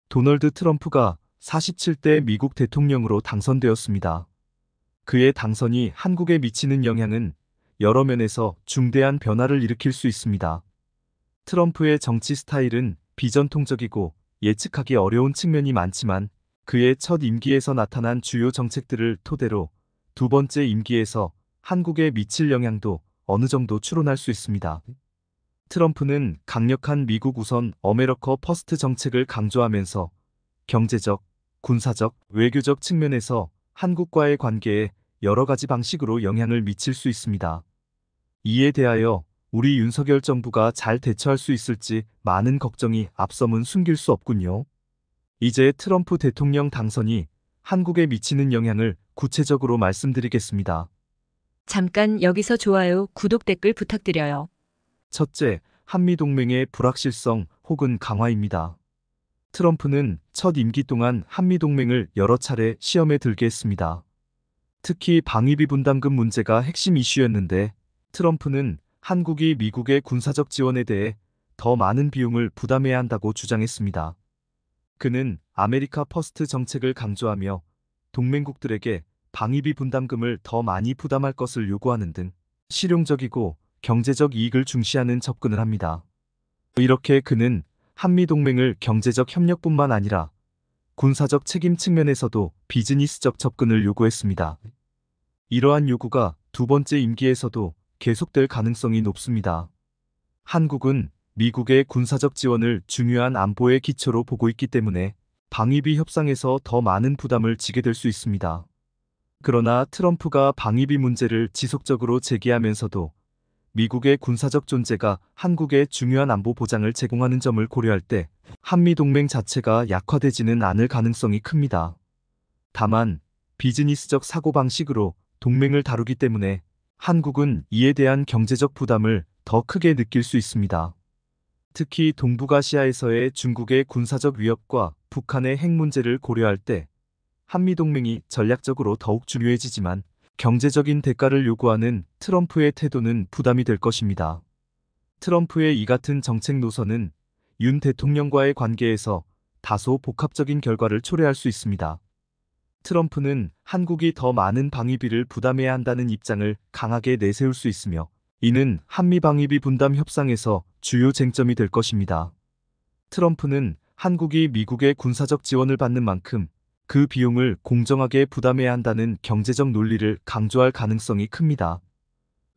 도널드 트럼프가 47대 미국 대통령으로 당선되었습니다. 그의 당선이 한국에 미치는 영향은 여러 면에서 중대한 변화를 일으킬 수 있습니다. 트럼프의 정치 스타일은 비전통적이고 예측하기 어려운 측면이 많지만 그의 첫 임기에서 나타난 주요 정책들을 토대로 두 번째 임기에서 한국에 미칠 영향도 어느 정도 추론할 수 있습니다. 트럼프는 강력한 미국 우선 어메리카 퍼스트 정책을 강조하면서 경제적, 군사적, 외교적 측면에서 한국과의 관계에 여러 가지 방식으로 영향을 미칠 수 있습니다. 이에 대하여 우리 윤석열 정부가 잘 대처할 수 있을지 많은 걱정이 앞섬은 숨길 수 없군요. 이제 트럼프 대통령 당선이 한국에 미치는 영향을 구체적으로 말씀드리겠습니다. 잠깐 여기서 좋아요, 구독, 댓글 부탁드려요. 첫째, 한미동맹의 불확실성 혹은 강화입니다. 트럼프는 첫 임기 동안 한미동맹을 여러 차례 시험에 들게 했습니다. 특히 방위비 분담금 문제가 핵심 이슈였는데 트럼프는 한국이 미국의 군사적 지원에 대해 더 많은 비용을 부담해야 한다고 주장했습니다. 그는 아메리카 퍼스트 정책을 강조하며 동맹국들에게 방위비 분담금을 더 많이 부담할 것을 요구하는 등 실용적이고 경제적 이익을 중시하는 접근을 합니다. 이렇게 그는 한미동맹을 경제적 협력뿐만 아니라 군사적 책임 측면에서도 비즈니스적 접근을 요구했습니다. 이러한 요구가 두 번째 임기에서도 계속될 가능성이 높습니다. 한국은 미국의 군사적 지원을 중요한 안보의 기초로 보고 있기 때문에 방위비 협상에서 더 많은 부담을 지게 될 수 있습니다. 그러나 트럼프가 방위비 문제를 지속적으로 제기하면서도 미국의 군사적 존재가 한국의 중요한 안보 보장을 제공하는 점을 고려할 때 한미동맹 자체가 약화되지는 않을 가능성이 큽니다. 다만 비즈니스적 사고방식으로 동맹을 다루기 때문에 한국은 이에 대한 경제적 부담을 더 크게 느낄 수 있습니다. 특히 동북아시아에서의 중국의 군사적 위협과 북한의 핵 문제를 고려할 때 한미동맹이 전략적으로 더욱 중요해지지만 경제적인 대가를 요구하는 트럼프의 태도는 부담이 될 것입니다. 트럼프의 이 같은 정책 노선은 윤 대통령과의 관계에서 다소 복합적인 결과를 초래할 수 있습니다. 트럼프는 한국이 더 많은 방위비를 부담해야 한다는 입장을 강하게 내세울 수 있으며 이는 한미 방위비 분담 협상에서 주요 쟁점이 될 것입니다. 트럼프는 한국이 미국의 군사적 지원을 받는 만큼 그 비용을 공정하게 부담해야 한다는 경제적 논리를 강조할 가능성이 큽니다.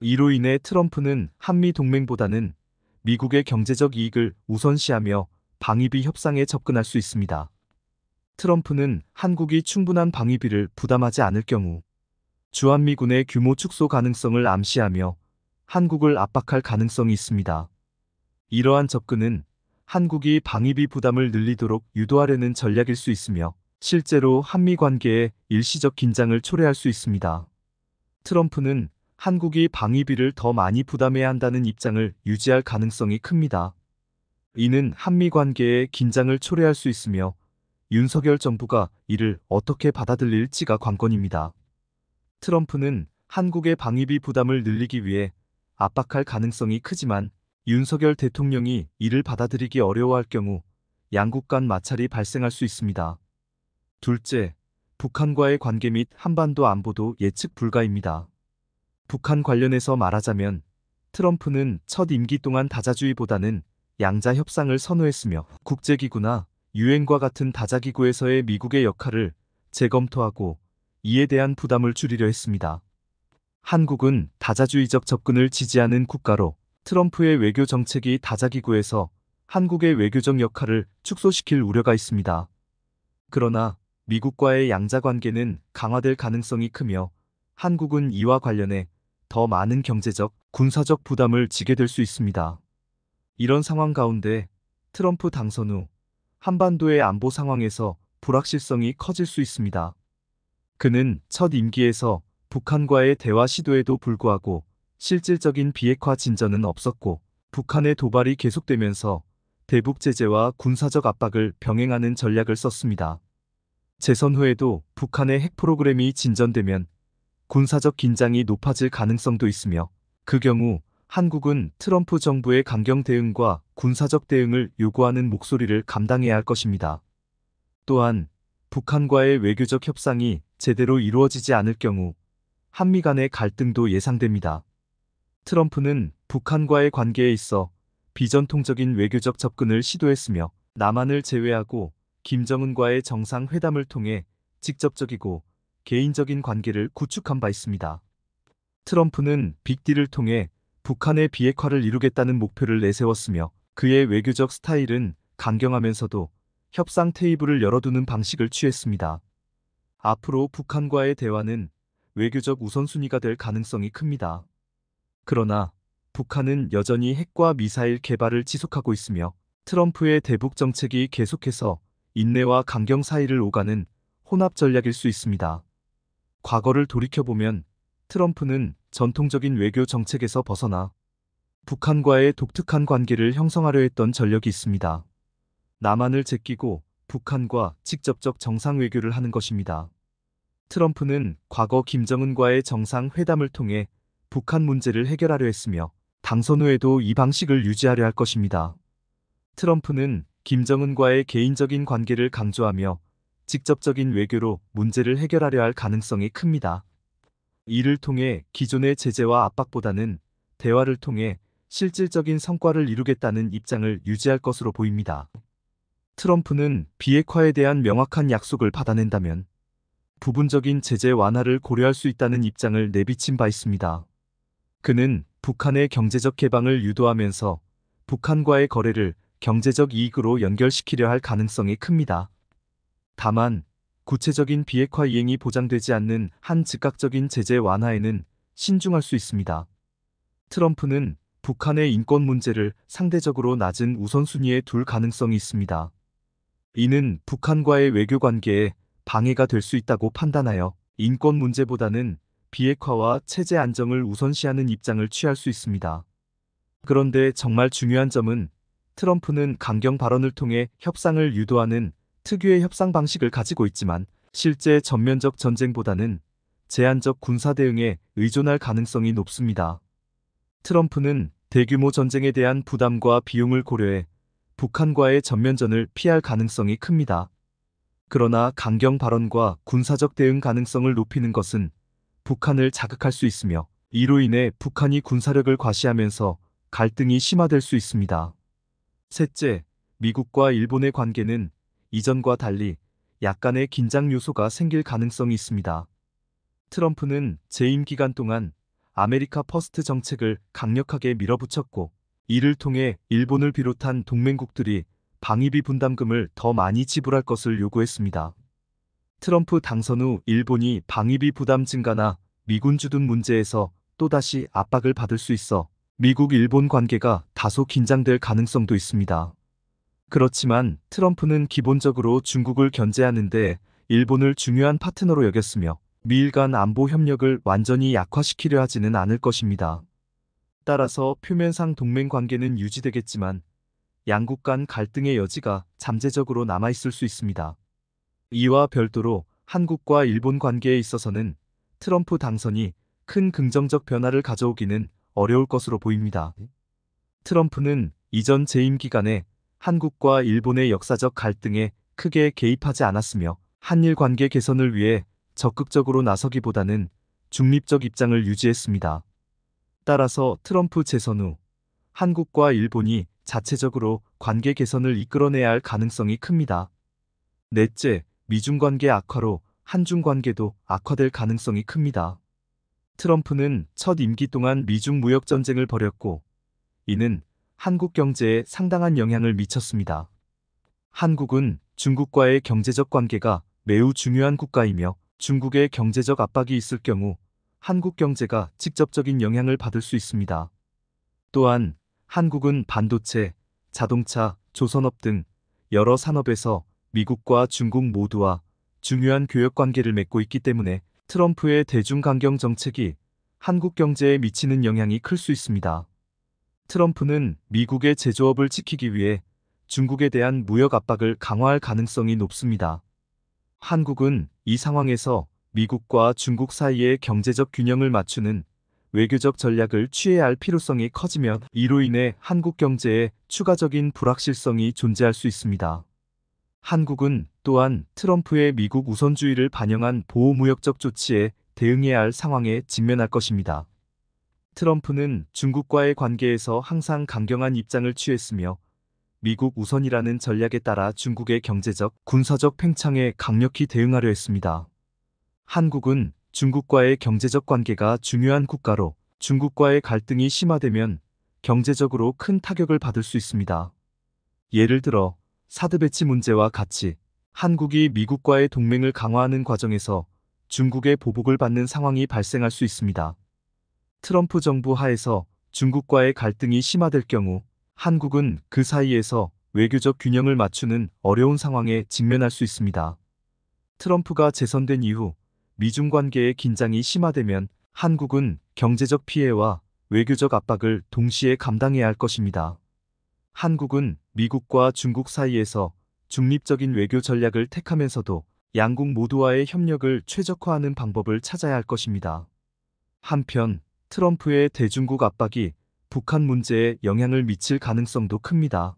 이로 인해 트럼프는 한미 동맹보다는 미국의 경제적 이익을 우선시하며 방위비 협상에 접근할 수 있습니다. 트럼프는 한국이 충분한 방위비를 부담하지 않을 경우 주한미군의 규모 축소 가능성을 암시하며 한국을 압박할 가능성이 있습니다. 이러한 접근은 한국이 방위비 부담을 늘리도록 유도하려는 전략일 수 있으며 실제로 한미 관계에 일시적 긴장을 초래할 수 있습니다. 트럼프는 한국이 방위비를 더 많이 부담해야 한다는 입장을 유지할 가능성이 큽니다. 이는 한미 관계에 긴장을 초래할 수 있으며 윤석열 정부가 이를 어떻게 받아들일지가 관건입니다. 트럼프는 한국의 방위비 부담을 늘리기 위해 압박할 가능성이 크지만 윤석열 대통령이 이를 받아들이기 어려워할 경우 양국 간 마찰이 발생할 수 있습니다. 둘째, 북한과의 관계 및 한반도 안보도 예측 불가입니다. 북한 관련해서 말하자면 트럼프는 첫 임기 동안 다자주의보다는 양자 협상을 선호했으며 국제기구나 유엔과 같은 다자기구에서의 미국의 역할을 재검토하고 이에 대한 부담을 줄이려 했습니다. 한국은 다자주의적 접근을 지지하는 국가로 트럼프의 외교 정책이 다자기구에서 한국의 외교적 역할을 축소시킬 우려가 있습니다. 그러나 미국과의 양자 관계는 강화될 가능성이 크며 한국은 이와 관련해 더 많은 경제적, 군사적 부담을 지게 될 수 있습니다. 이런 상황 가운데 트럼프 당선 후 한반도의 안보 상황에서 불확실성이 커질 수 있습니다. 그는 첫 임기에서 북한과의 대화 시도에도 불구하고 실질적인 비핵화 진전은 없었고 북한의 도발이 계속되면서 대북 제재와 군사적 압박을 병행하는 전략을 썼습니다. 재선 후에도 북한의 핵 프로그램이 진전되면 군사적 긴장이 높아질 가능성도 있으며 그 경우 한국은 트럼프 정부의 강경 대응과 군사적 대응을 요구하는 목소리를 감당해야 할 것입니다. 또한 북한과의 외교적 협상이 제대로 이루어지지 않을 경우 한미 간의 갈등도 예상됩니다. 트럼프는 북한과의 관계에 있어 비전통적인 외교적 접근을 시도했으며 남한을 제외하고 김정은과의 정상회담을 통해 직접적이고 개인적인 관계를 구축한 바 있습니다. 트럼프는 빅딜을 통해 북한의 비핵화를 이루겠다는 목표를 내세웠으며 그의 외교적 스타일은 강경하면서도 협상 테이블을 열어두는 방식을 취했습니다. 앞으로 북한과의 대화는 외교적 우선순위가 될 가능성이 큽니다. 그러나 북한은 여전히 핵과 미사일 개발을 지속하고 있으며 트럼프의 대북 정책이 계속해서 인내와 강경 사이를 오가는 혼합 전략일 수 있습니다. 과거를 돌이켜보면 트럼프는 전통적인 외교 정책에서 벗어나 북한과의 독특한 관계를 형성하려 했던 전력이 있습니다. 남한을 제끼고 북한과 직접적 정상외교를 하는 것입니다. 트럼프는 과거 김정은과의 정상회담을 통해 북한 문제를 해결하려 했으며 당선 후에도 이 방식을 유지하려 할 것입니다. 트럼프는 김정은과의 개인적인 관계를 강조하며 직접적인 외교로 문제를 해결하려 할 가능성이 큽니다. 이를 통해 기존의 제재와 압박보다는 대화를 통해 실질적인 성과를 이루겠다는 입장을 유지할 것으로 보입니다. 트럼프는 비핵화에 대한 명확한 약속을 받아낸다면 부분적인 제재 완화를 고려할 수 있다는 입장을 내비친 바 있습니다. 그는 북한의 경제적 개방을 유도하면서 북한과의 거래를 경제적 이익으로 연결시키려 할 가능성이 큽니다. 다만 구체적인 비핵화 이행이 보장되지 않는 한 즉각적인 제재 완화에는 신중할 수 있습니다. 트럼프는 북한의 인권 문제를 상대적으로 낮은 우선순위에 둘 가능성이 있습니다. 이는 북한과의 외교 관계에 방해가 될 수 있다고 판단하여 인권 문제보다는 비핵화와 체제 안정을 우선시하는 입장을 취할 수 있습니다. 그런데 정말 중요한 점은 트럼프는 강경 발언을 통해 협상을 유도하는 특유의 협상 방식을 가지고 있지만 실제 전면적 전쟁보다는 제한적 군사 대응에 의존할 가능성이 높습니다. 트럼프는 대규모 전쟁에 대한 부담과 비용을 고려해 북한과의 전면전을 피할 가능성이 큽니다. 그러나 강경 발언과 군사적 대응 가능성을 높이는 것은 북한을 자극할 수 있으며 이로 인해 북한이 군사력을 과시하면서 갈등이 심화될 수 있습니다. 셋째, 미국과 일본의 관계는 이전과 달리 약간의 긴장 요소가 생길 가능성이 있습니다. 트럼프는 재임 기간 동안 아메리카 퍼스트 정책을 강력하게 밀어붙였고 이를 통해 일본을 비롯한 동맹국들이 방위비 분담금을 더 많이 지불할 것을 요구했습니다. 트럼프 당선 후 일본이 방위비 부담 증가나 미군 주둔 문제에서 또다시 압박을 받을 수 있어 미국-일본 관계가 다소 긴장될 가능성도 있습니다. 그렇지만 트럼프는 기본적으로 중국을 견제하는데 일본을 중요한 파트너로 여겼으며 미일 간 안보 협력을 완전히 약화시키려 하지는 않을 것입니다. 따라서 표면상 동맹 관계는 유지되겠지만 양국 간 갈등의 여지가 잠재적으로 남아있을 수 있습니다. 이와 별도로 한국과 일본 관계에 있어서는 트럼프 당선이 큰 긍정적 변화를 가져오기는 어려울 것으로 보입니다. 트럼프는 이전 재임 기간에 한국과 일본의 역사적 갈등에 크게 개입하지 않았으며 한일 관계 개선을 위해 적극적으로 나서기보다는 중립적 입장을 유지했습니다. 따라서 트럼프 재선 후 한국과 일본이 자체적으로 관계 개선을 이끌어내야 할 가능성이 큽니다. 넷째, 미중 관계 악화로 한중 관계도 악화될 가능성이 큽니다. 트럼프는 첫 임기 동안 미중 무역 전쟁을 벌였고 이는 한국 경제에 상당한 영향을 미쳤습니다. 한국은 중국과의 경제적 관계가 매우 중요한 국가이며 중국의 경제적 압박이 있을 경우 한국 경제가 직접적인 영향을 받을 수 있습니다. 또한 한국은 반도체, 자동차, 조선업 등 여러 산업에서 미국과 중국 모두와 중요한 교역 관계를 맺고 있기 때문에 트럼프의 대중강경 정책이 한국 경제에 미치는 영향이 클 수 있습니다. 트럼프는 미국의 제조업을 지키기 위해 중국에 대한 무역 압박을 강화할 가능성이 높습니다. 한국은 이 상황에서 미국과 중국 사이의 경제적 균형을 맞추는 외교적 전략을 취해야 할 필요성이 커지며 이로 인해 한국 경제에 추가적인 불확실성이 존재할 수 있습니다. 한국은 또한 트럼프의 미국 우선주의를 반영한 보호무역적 조치에 대응해야 할 상황에 직면할 것입니다. 트럼프는 중국과의 관계에서 항상 강경한 입장을 취했으며 미국 우선이라는 전략에 따라 중국의 경제적, 군사적 팽창에 강력히 대응하려 했습니다. 한국은 중국과의 경제적 관계가 중요한 국가로 중국과의 갈등이 심화되면 경제적으로 큰 타격을 받을 수 있습니다. 예를 들어 사드 배치 문제와 같이 한국이 미국과의 동맹을 강화하는 과정에서 중국의 보복을 받는 상황이 발생할 수 있습니다. 트럼프 정부 하에서 중국과의 갈등이 심화될 경우 한국은 그 사이에서 외교적 균형을 맞추는 어려운 상황에 직면할 수 있습니다. 트럼프가 재선된 이후 미중 관계의 긴장이 심화되면 한국은 경제적 피해와 외교적 압박을 동시에 감당해야 할 것입니다. 한국은 미국과 중국 사이에서 중립적인 외교 전략을 택하면서도 양국 모두와의 협력을 최적화하는 방법을 찾아야 할 것입니다. 한편 트럼프의 대중국 압박이 북한 문제에 영향을 미칠 가능성도 큽니다.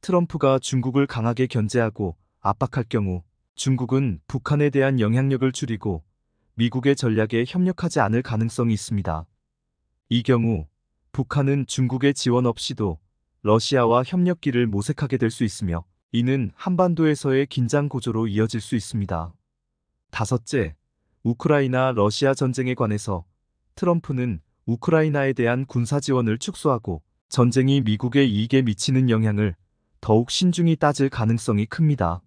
트럼프가 중국을 강하게 견제하고 압박할 경우 중국은 북한에 대한 영향력을 줄이고 미국의 전략에 협력하지 않을 가능성이 있습니다. 이 경우 북한은 중국의 지원 없이도 러시아와 협력기를 모색하게 될 수 있으며 이는 한반도에서의 긴장 고조로 이어질 수 있습니다. 다섯째, 우크라이나 러시아 전쟁에 관해서 트럼프는 우크라이나에 대한 군사 지원을 축소하고 전쟁이 미국의 이익에 미치는 영향을 더욱 신중히 따질 가능성이 큽니다.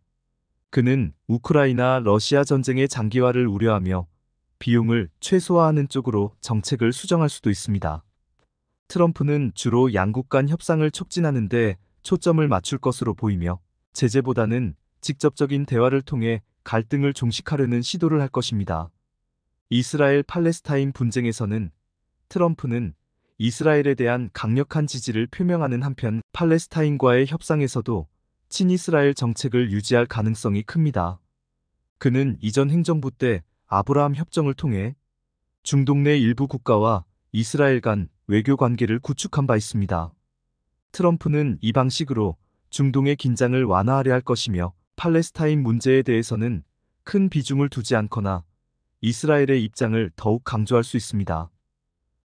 그는 우크라이나 러시아 전쟁의 장기화를 우려하며 비용을 최소화하는 쪽으로 정책을 수정할 수도 있습니다. 트럼프는 주로 양국 간 협상을 촉진하는 데 초점을 맞출 것으로 보이며 제재보다는 직접적인 대화를 통해 갈등을 종식하려는 시도를 할 것입니다. 이스라엘 팔레스타인 분쟁에서는 트럼프는 이스라엘에 대한 강력한 지지를 표명하는 한편 팔레스타인과의 협상에서도 친이스라엘 정책을 유지할 가능성이 큽니다. 그는 이전 행정부 때 아브라함 협정을 통해 중동 내 일부 국가와 이스라엘 간 외교 관계를 구축한 바 있습니다. 트럼프는 이 방식으로 중동의 긴장을 완화하려 할 것이며 팔레스타인 문제에 대해서는 큰 비중을 두지 않거나 이스라엘의 입장을 더욱 강조할 수 있습니다.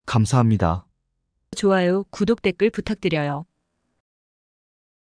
감사합니다. 좋아요, 구독, 댓글 부탁드려요.